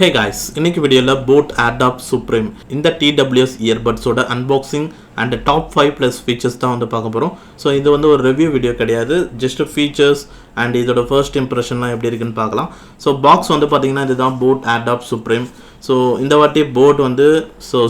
Hey guys, இன்னைக்கு வீடியோல Boat AirDrop Supreme இந்த TWS earbuds ஓட unboxing and top 5 plus features தான் வந்து பார்க்க போறோம். ஸோ இது வந்து ஒரு ரிவ்யூ வீடியோ கிடையாது, ஜஸ்ட் ஃபீச்சர்ஸ் அண்ட் இதோட ஃபர்ஸ்ட் இம்ப்ரெஷன்லாம் எப்படி இருக்குன்னு பார்க்கலாம். ஸோ பாக்ஸ் வந்து பார்த்தீங்கன்னா இதுதான் Boat AirDrop Supreme. ஸோ இந்த வாட்டி போட் வந்து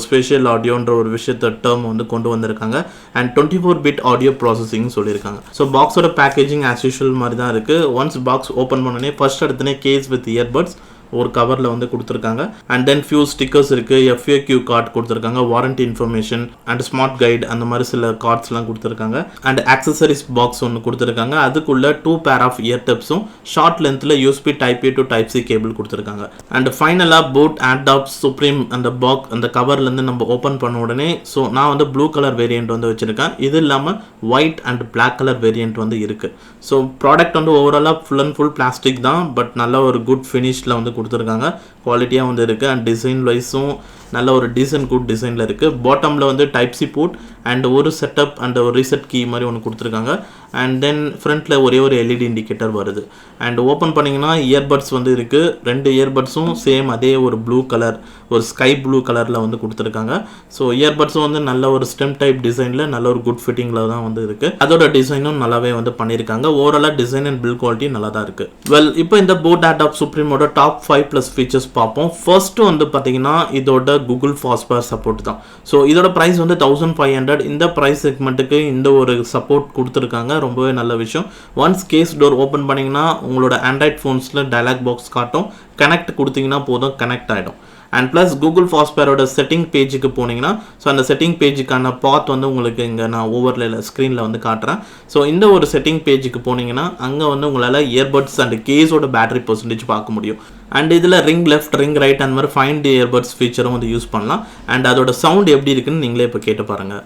ஸ்பெஷல் ஆடியோன்ற ஒரு விஷயத்தை டேர்ம் வந்து கொண்டு வந்திருக்காங்க அண்ட் 24-bit ஆடியோ ப்ராசஸிங் சொல்லியிருக்காங்க. ஸோ பாக்ஸோட பேக்கேஜிங் ஆஸ் யூஷுவல் மாதிரி தான் இருக்குது. ஒன்ஸ் பாக்ஸ் ஓப்பன் பண்ணோடனே ஃபர்ஸ்ட் எடுத்தனே கேஸ் வித் இயர்பட்ஸ் ஒரு கவரில் வந்து கொடுத்துருக்காங்க அண்ட் தென் ஃபியூ ஸ்டிக்கர்ஸ் இருக்குது, FAQ கார்டு கொடுத்துருக்காங்க, warranty information and smart guide அந்த மாதிரி சில கார்ட்ஸ்லாம் கொடுத்துருக்காங்க அண்ட் ஆக்சசரிஸ் பாக்ஸ் ஒன்று கொடுத்துருக்காங்க. அதுக்குள்ள 2 pair ஆஃப் இயர் டிப்ஸும் ஷார்ட் லென்த்தில் USB Type-A to Type-C cable கொடுத்துருக்காங்க. அண்ட் ஃபைனலாக Boat AirDrop Supreme அந்த பாக்ஸ் அந்த கவர்லேருந்து நம்ம ஓப்பன் பண்ண உடனே ஸோ நான் வந்து ப்ளூ கலர் வேரியண்ட் வந்து வச்சுருக்கேன். இது இல்லாமல் white and black colour variant வந்து இருக்குது. ஸோ ப்ராடக்ட் வந்து ஓவராலாக ஃபுல் அண்ட் ஃபுல் பிளாஸ்டிக் தான், பட் நல்ல ஒரு குட் ஃபினிஷில் வந்து கொடுத்துருக்காங்க, குவாலிட்டியாக வந்து இருக்குது அண்ட் டிசைன் வைஸும் நல்ல ஒரு டீசன்ட் குட் டிசைனில் இருக்குது. பாட்டமில் வந்து Type-C போர்ட் அண்ட் ஒரு செட்டப் அண்ட் ஒரு ரீசெட் கீ மாதிரி ஒன்று கொடுத்துருக்காங்க அண்ட் தென் ஃப்ரண்ட்டில் ஒரே ஒரு LED இண்டிகேட்டர் வருது அண்ட் ஓப்பன் பண்ணிங்கன்னா இயர்பட்ஸ் வந்து இருக்குது. 2 இயர்பட்ஸும் சேம் அதே ஒரு ப்ளூ கலர், ஒரு ஸ்கை ப்ளூ கலரில் வந்து கொடுத்துருக்காங்க. ஸோ இயர்பட்ஸும் வந்து நல்ல ஒரு ஸ்டெம் டைப் டிசைனில் நல்ல ஒரு குட் ஃபிட்டிங்கில் தான் வந்து இருக்குது. அதோட டிசைனும் நல்லாவே வந்து பண்ணியிருக்காங்க. ஓவராலாக டிசைன் அண்ட் பில் குவாலிட்டி நல்லா தான் இருக்குது. வெல், இப்போ இந்த Boat AirDrop Supremeோட டாப் 5 ப்ளஸ் ஃபீச்சர்ஸ் பார்ப்போம். ஃபர்ஸ்ட்டு வந்து பார்த்தீங்கன்னா இதோட Google ஃபாஸ்ட்வேர் சப்போர்ட் தான். ஸோ இதோட ப்ரைஸ் வந்து 1500. இந்த ப்ரைஸ் செக்மெண்ட்டுக்கு இந்த ஒரு சப்போர்ட் கொடுத்துருக்காங்க, ரொம்பவே நல்ல விஷயம். ஒன்ஸ் கேஸ் டோர் ஓப்பன் பண்ணிங்கன்னா உங்களோட ஆண்ட்ராய்ட் ஃபோன்ஸில் டயலாக் பாக்ஸ் காட்டும், கனெக்ட் கொடுத்தீங்கன்னா போதும், கனெக்ட் ஆகிடும். அண்ட் ப்ளஸ் கூகுள் ஃபாஸ்ட்வேரோட செட்டிங் பேஜுக்கு போனீங்கன்னா ஸோ அந்த செட்டிங் பேஜுக்கான பாத் வந்து உங்களுக்கு இங்கே நான் ஓவர்ல ஸ்க்ரீனில் வந்து காட்டுறேன். ஸோ இந்த ஒரு செட்டிங் பேஜுக்கு போனீங்கன்னா அங்கே வந்து உங்களால் இயர்பட்ஸ் அண்ட் கேஸோட பேட்டரி பர்சன்டேஜ் பார்க்க முடியும். அண்ட் இதில் ரிங் லெஃப்ட் ரிங் ரைட் அந்த மாதிரி ஃபைண்ட் இயர்பட்ஸ் ஃபீச்சரும் வந்து யூஸ் பண்ணலாம். அண்ட் அதோட சவுண்ட் எப்படி இருக்குன்னு நீங்களே இப்போ கேட்டு பாருங்கள்.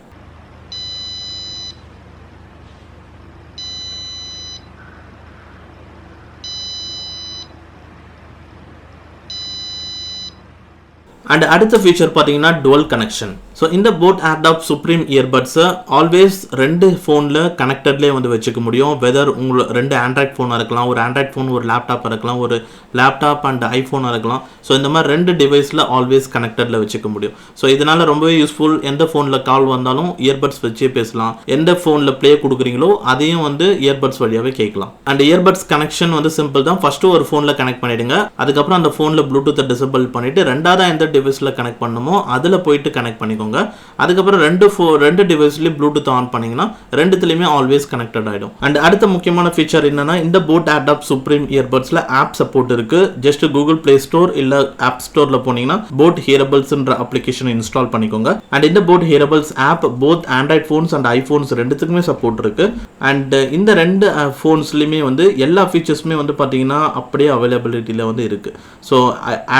அண்ட் அடுத்த ஃபீச்சர் பார்த்தீங்கன்னா டுவல் கனெக்ஷன். ஸோ இந்த Boat AirDrop Supreme இயர்பட்ஸை ஆல்வேஸ் 2 ஃபோனில் கனெக்டட்லேயே வந்து வச்சுக்க முடியும். வெதர் உங்களோட 2 ஆண்ட்ராய்ட் ஃபோனாக இருக்கலாம், ஒரு ஆண்ட்ராய்ட் ஃபோன் ஒரு லேப்டாப்பாக இருக்கலாம், ஒரு லேப்டாப் அண்ட் ஐஃபோனாக இருக்கலாம். ஸோ இந்த மாதிரி 2 டிவைஸில் ஆல்வேஸ் கனெக்டடில் வச்சுக்க முடியும். ஸோ இதனால் ரொம்பவே யூஸ்ஃபுல். எந்த ஃபோனில் கால் வந்தாலும் இயர்பட்ஸ் வச்சே பேசலாம். எந்த ஃபோனில் ப்ளே கொடுக்குறீங்களோ அதையும் வந்து இயர்பட்ஸ் வழியாகவே கேட்கலாம். அண்ட் இயர்பட்ஸ் கனெக்ஷன் வந்து சிம்பிள் தான். ஃபஸ்ட்டு ஒரு ஃபோனில் கனெக்ட் பண்ணிவிடுங்க, அதுக்கப்புறம் அந்த ஃபோனில் ப்ளூடூத்தை டிசபிள் பண்ணிவிட்டு ரெண்டாவதாக எந்த டிவைஸில் கனெக்ட் பண்ணணுமோ அதில் போயிட்டு கனெக்ட் பண்ணிக்கோங்க. அதுக்கப்புறம் 2 டிவைஸ்லயும் ப்ளூடூத் ஆன் பண்ணீங்கன்னா ரெண்டுத்துலயுமே ஆல்வேஸ் கனெக்டட் ஆயிடும். அண்ட் அடுத்த முக்கியமான ஃபீச்சர் என்னன்னா இந்த Boat AirDrop Supreme இயர்பட்ஸ்ல ஆப் சப்போர்ட் இருக்கு. ஜஸ்ட் கூகுள் பிளே ஸ்டோர் இல்ல ஆப் ஸ்டோர்ல போனீங்கன்னா Boat Hearablesன்ற அப்ளிகேஷன் இன்ஸ்டால் பண்ணிக்கோங்க. அண்ட் இந்த Boat Hearables app both android phones and iPhones ரெண்டுத்துக்குமே சப்போர்ட் இருக்கு. அண்ட் இந்த 2 ஃபோன்ஸ்லயுமே வந்து எல்லா ஃபீச்சர்ஸுமே வந்து பாத்தீங்கன்னா அப்படியே அவைலபிலிட்டியில வந்து இருக்கு. ஸோ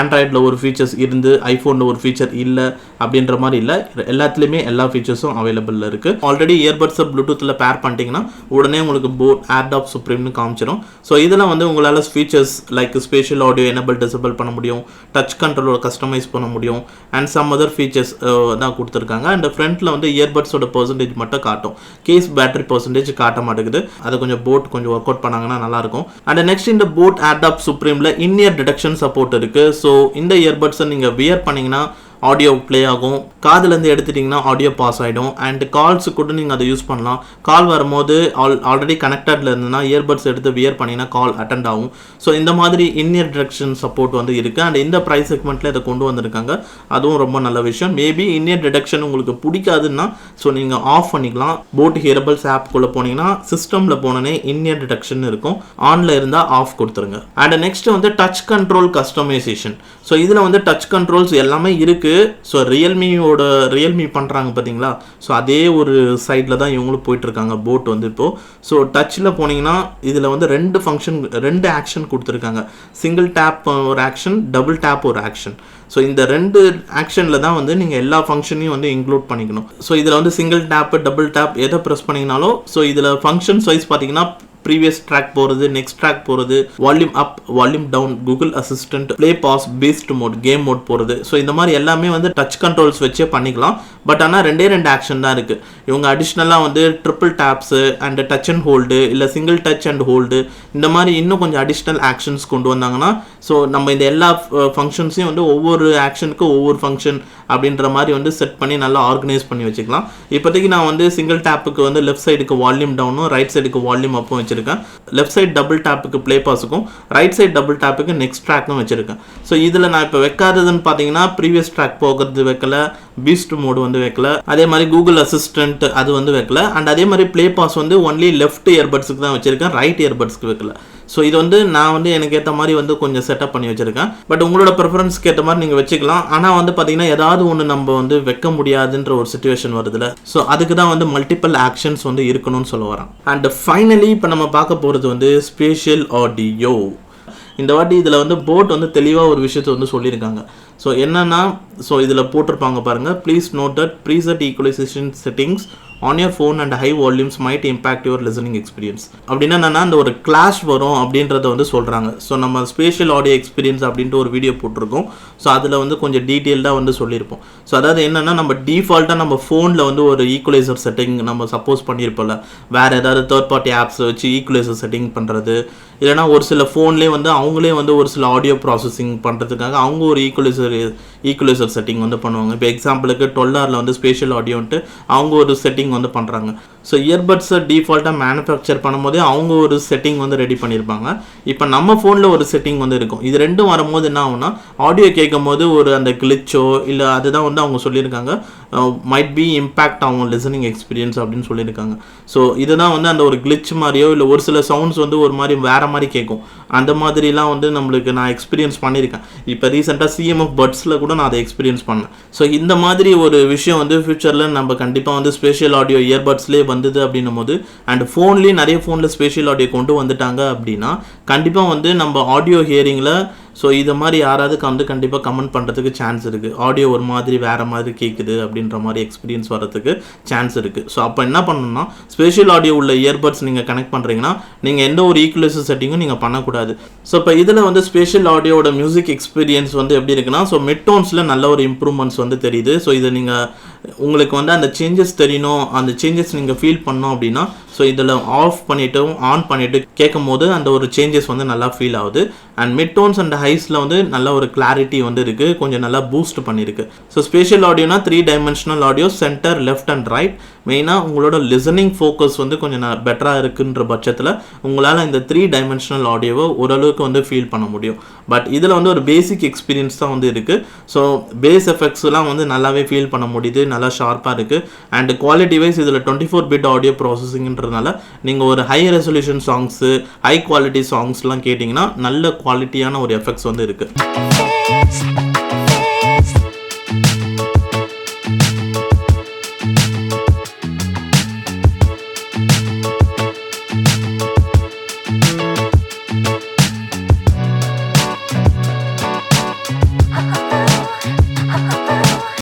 ஆண்ட்ராய்டில் ஒரு ஃபீச்சர்ஸ் இருந்து ஐஃபோனில் ஒரு ஃபீச்சர் இல்லை அப்படின்ற மாதிரி இல்லை, எல்லாத்துலேயுமே எல்லா ஃபீச்சர்ஸும் அவைலபிளில் இருக்குது. ஆல்ரெடி இயர்பட்ஸை ப்ளூடூத்தில் பேர் பண்ணிட்டீங்கன்னா உடனே உங்களுக்கு Boat AirDrop Supremeனு காமிச்சிடும். ஸோ இதெல்லாம் வந்து உங்களால் features like spatial audio enable disable பண்ண முடியும், டச் கண்ட்ரோலோட கஸ்டமைஸ் பண்ண முடியும் அண்ட் சம் அதர் ஃபீச்சர்ஸ் தான் கொடுத்துருக்காங்க. அண்ட் ஃப்ரண்ட்டில் வந்து இயர்பட்ஸோட பர்சன்டேஜ் மட்டும் காட்டும், கேஸ் பேட்டரி பர்சன்டேஜ் காட்ட மாட்டேங்குது. அதை கொஞ்சம் கொஞ்சம் ஒர்க் அவுட் பண்ணாங்கன்னா நல்லாயிருக்கும். அண்ட் நெக்ஸ்ட் இந்த Boat AirDrop Supremeல இன்-இயர் டிடெக்ஷன் சப்போர்ட் இருக்குது. ஸோ இந்த இயர்பட்ஸை நீங்கள் வியர் பண்ணிங்கன்னா ஆடியோ ப்ளே ஆகும், காதுலேருந்து எடுத்துட்டிங்கன்னா ஆடியோ பாஸ் ஆகிடும் அண்ட் கால்ஸு கூட நீங்கள் அதை யூஸ் பண்ணலாம். கால் வரும்போது ஆல்ரெடி கனெக்டடில் இருந்ததுன்னா இயர்பட்ஸ் எடுத்து வியர் பண்ணிங்கன்னா கால் அட்டெண்ட் ஆகும். ஸோ இந்த மாதிரி இன்-இயர் டிடெக்ஷன் சப்போர்ட் வந்து இருக்குது அண்ட் இந்த ப்ரைஸ் செக்மெண்ட்டில் இதை கொண்டு வந்திருக்காங்க, அதுவும் ரொம்ப நல்ல விஷயம். மேபி இன்-இயர் டிடெக்ஷன் உங்களுக்கு பிடிக்காதுன்னா ஸோ நீங்கள் ஆஃப் பண்ணிக்கலாம். Boat Hearables ஆப்குள்ளே போனீங்கன்னா சிஸ்டமில் போனோன்னே இன்-இயர் டிடெக்ஷன் இருக்கும், ஆனில் இருந்தால் ஆஃப் கொடுத்துருங்க. அண்ட் நெக்ஸ்ட் வந்து டச் கண்ட்ரோல் கஸ்டமைசேஷன். ஸோ இதில் வந்து டச் கண்ட்ரோல்ஸ் எல்லாமே இருக்குது. ஸோ ரியல்மி பண்ணுறாங்க பார்த்தீங்களா, ஸோ அதே ஒரு சைடில் தான் இவங்களும் போயிட்டுருக்காங்க போட் வந்து இப்போது. ஸோ டச்சில் போனீங்கன்னா இதில் வந்து 2 ஃபங்க்ஷன் 2 ஆக்ஷன் கொடுத்துருக்காங்க. சிங்கிள் டேப் ஒரு ஆக்ஷன், டபுள் டேப் ஒரு ஆக்ஷன். ஸோ இந்த 2 ஆக்ஷனில் தான் வந்து நீங்கள் எல்லா ஃபங்க்ஷனையும் வந்து இன்க்ளூட் பண்ணிக்கணும். ஸோ இதில் வந்து சிங்கிள் டேப்பு டபுள் டேப் எதை ப்ரெஸ் பண்ணிங்கனாலும் ஸோ இதில் ஃபங்க்ஷன்ஸ் வைஸ் பார்த்தீங்கன்னா ப்ரீவியஸ் ட்ராக் போகிறது, நெக்ஸ்ட் ட்ராக் போகிறது, volume up volume down, Google assistant, play pause, beast mode, game mode போகிறது. ஸோ இந்த மாதிரி எல்லாமே வந்து டச் கண்ட்ரோல்ஸ் வச்சே பண்ணிக்கலாம். பட் ஆனால் ரெண்டு ஆக்ஷன் தான் இருக்குது. இவங்க அடிஷ்னலாக வந்து triple tapes and touch and hold இல்லை சிங்கிள் டச் அண்ட் ஹோல்டு இந்த மாதிரி இன்னும் கொஞ்சம் அடிஷ்னல் ஆக்ஷன்ஸ் கொண்டு வந்தாங்கன்னா ஸோ நம்ம இந்த எல்லா ஃபங்க்ஷன்ஸையும் வந்து ஒவ்வொரு ஆக்ஷனுக்கு ஒவ்வொரு ஃபங்க்ஷன் அப்படின்ற மாதிரி வந்து செட் பண்ணி நல்லா ஆர்கனைஸ் பண்ணி வச்சுக்கலாம். இப்போதைக்கு நான் வந்து சிங்கிள் டேப்புக்கு வந்து லெஃப்ட் சைடுக்கு வால்யூம் டவுனும் ரைட் சைடுக்கு வால்யூம் அப்பும் வச்சிருக்கேன். லெஃப்ட் சைடு டபுள் டேப்புக்கு ப்ளே பாஸுக்கும் ரைட் சைடு டபுள் டேப்புக்கு நெக்ஸ்ட் ட்ராக்கும் வச்சிருக்கேன். ஸோ இதில் நான் இப்போ வைக்காததுன்னு பார்த்தீங்கன்னா ப்ரீவியஸ் ட்ராக் போகிறது வைக்கல, பீஸ்ட் மோடு வந்து வைக்கல, அதே மாதிரி கூகுள் அசிஸ்டன்ட் அது வந்து வைக்கல, அண்ட் அதே மாதிரி ப்ளே பாஸ் வந்து ஒன்லி லெஃப்ட் இயர்பட்ஸுக்கு தான் வச்சிருக்கேன், ரைட் இயர்பட்ஸ்க்கு வைக்கல. ஸோ இது வந்து நான் வந்து எனக்கு ஏற்ற மாதிரி வந்து கொஞ்சம் செட்டப் பண்ணி வச்சுருக்கேன். பட் உங்களோட ப்ரிஃபரன்ஸ்க்கு ஏற்ற மாதிரி நீங்கள் வச்சுக்கலாம். ஆனால் வந்து பார்த்தீங்கன்னா ஏதாவது ஒன்று நம்ம வந்து வைக்க முடியாதுன்ற ஒரு சிச்சுவேஷன் வருதுல்ல, ஸோ அதுக்கு தான் வந்து மல்டிபிள் ஆக்ஷன்ஸ் வந்து இருக்கணும்னு சொல்ல வரேன். அண்ட் ஃபைனலி இப்போ நம்ம பார்க்க போகிறது வந்து ஸ்பேஷியல் ஆடியோ. இந்த வாட்டி இதில் வந்து போட் வந்து தெளிவாக ஒரு விஷயத்தை வந்து சொல்லியிருக்காங்க. ஸோ என்னன்னா ஸோ இதில் போட்டிருப்பாங்க பாருங்கள், please note that preset equalization settings on your phone and high volumes might impact your listening experience. அப்படின்னா என்னன்னா அந்த ஒரு கிளாஷ் வரும் அப்படின்றத வந்து சொல்கிறாங்க. ஸோ நம்ம ஸ்பேஷியல் ஆடியோ எக்ஸ்பீரியன்ஸ் அப்படின்ட்டு ஒரு வீடியோ போட்டிருக்கோம். ஸோ அதில் வந்து கொஞ்சம் டீட்டெயில்டாக வந்து சொல்லியிருப்போம். ஸோ அதாவது என்னென்னா நம்ம டிஃபால்ட்டாக நம்ம ஃபோனில் வந்து ஒரு ஈக்குவலைசர் செட்டிங் நம்ம சப்போஸ் பண்ணியிருப்போம்ல, வேறு ஏதாவது தேர்ட் பார்ட்டி ஆப்ஸ் வச்சு ஈக்குவலைசர் செட்டிங் பண்ணுறது, இல்லைனா ஒரு சில ஃபோன்லேயே வந்து அவங்களே வந்து ஒரு சில ஆடியோ ப்ராசஸிங் பண்ணுறதுக்காக அவங்க ஒரு ஈக்குவலைசர் செட்டிங் வந்து பண்ணுவாங்க. இப்போ எக்ஸாம்பிளுக்கு 12R வந்து ஸ்பேஷியல் ஆடியோன்ட்டு அவங்க ஒரு செட்டிங் வந்து பண்ணுறாங்க. ஸோ இயர்பட்ஸை டிஃபால்ட்டாக மேனுஃபேக்சர் பண்ணும்போதே அவங்க ஒரு செட்டிங் வந்து ரெடி பண்ணியிருப்பாங்க. இப்போ நம்ம ஃபோனில் ஒரு செட்டிங் வந்து இருக்கும். இது ரெண்டும் வரும்போது என்ன ஆகும்னா ஆடியோ கேட்கும் போது ஒரு அந்த கிளிச்சோ இல்லை அதுதான் வந்து அவங்க சொல்லியிருக்காங்க மைட் பி இம்பேக்ட் ஆகும் லிசனிங் எக்ஸ்பீரியன்ஸ் அப்படின்னு சொல்லியிருக்காங்க. ஸோ இதுதான் வந்து அந்த ஒரு கிளிச் மாதிரியோ இல்லை ஒரு சில சவுண்ட்ஸ் வந்து ஒரு மாதிரி வேறு மாதிரி கேட்கும். அந்த மாதிரிலாம் வந்து நம்மளுக்கு நான் எக்ஸ்பீரியன்ஸ் பண்ணியிருக்கேன். இப்போ ரீசெண்டாக CMF பட்ஸில் கூட நான் அதை எக்ஸ்பீரியன்ஸ் பண்ணேன். ஸோ இந்த மாதிரி ஒரு விஷயம் வந்து ஃபியூச்சரில் நம்ம கண்டிப்பாக வந்து ஸ்பேஷியல் ஆடியோ இயர்பட்ஸ்லேயே வந்தது அப்படின்னும் போது அண்ட் ஃபோன்லேயே நிறைய ஃபோனில் ஸ்பேஷியல் ஆடியோ கொண்டு வந்துட்டாங்க அப்படின்னா கண்டிப்பாக வந்து நம்ம ஆடியோ ஹியரிங்கில் ஸோ இதை மாதிரி யாராவது வந்து கண்டிப்பாக கமெண்ட் பண்ணுறதுக்கு சான்ஸ் இருக்குது. ஆடியோ ஒரு மாதிரி வேறு மாதிரி கேட்குது அப்படின்ற மாதிரி எக்ஸ்பீரியன்ஸ் வரதுக்கு சான்ஸ் இருக்குது. ஸோ அப்போ என்ன பண்ணணும்னா ஸ்பேஷியல் ஆடியோ உள்ள இயர்பட்ஸ் நீங்கள் கனெக்ட் பண்ணுறீங்கன்னா நீங்கள் எந்த ஒரு ஈக்குவலைசர் செட்டிங்கும் நீங்கள் பண்ணக்கூடாது. ஸோ இப்போ இதில் வந்து ஸ்பேஷியல் ஆடியோட மியூசிக் எக்ஸ்பீரியன்ஸ் வந்து எப்படி இருக்குன்னா ஸோ மிட் டோன்ஸில் நல்ல ஒரு இம்ப்ரூவ்மெண்ட்ஸ் வந்து தெரியுது. ஸோ இதை நீங்கள் உங்களுக்கு வந்து அந்த சேஞ்சஸ் தெரியணும், அந்த சேஞ்சஸ் நீங்கள் ஃபீல் பண்ணோம் அப்படின்னா ஸோ இதில் ஆஃப் பண்ணிவிட்டு ஆன் பண்ணிவிட்டு கேட்கும் போது அந்த ஒரு சேஞ்சஸ் வந்து நல்லா ஃபீல் ஆகுது. அண்ட் மிட் டோன்ஸ் அண்ட் ஹைஸில் வந்து நல்ல ஒரு கிளாரிட்டி வந்து இருக்குது, கொஞ்சம் நல்லா பூஸ்ட் பண்ணியிருக்கு. ஸோ ஸ்பேஷியல் ஆடியோனா 3 dimensional audio, centre, left and right. மெயினாக உங்களோட லிசனிங் ஃபோக்கஸ் வந்து கொஞ்சம் பெட்டராக இருக்குன்ற பட்சத்தில் உங்களால் இந்த 3 டைமென்ஷனல் ஆடியோவை ஓரளவுக்கு வந்து ஃபீல் பண்ண முடியும். பட் இதில் வந்து ஒரு பேசிக் எக்ஸ்பீரியன்ஸ் தான் வந்து இருக்குது. ஸோ பேஸ் எஃபெக்ட்ஸ்லாம் வந்து நல்லாவே ஃபீல் பண்ண முடியுது, நல்லா ஷார்ப்பாக இருக்குது. அண்ட் குவாலிட்டி வைஸ் இதில் 24 பிட் ஆடியோ ப்ராசஸிங்ன்றதுனால நீங்கள் ஒரு high resolution songs, high quality சாங்ஸ்லாம் கேட்டிங்கன்னா நல்ல குவாலிட்டியான ஒரு எஃபெக்ட்ஸ் வந்து இருக்குது.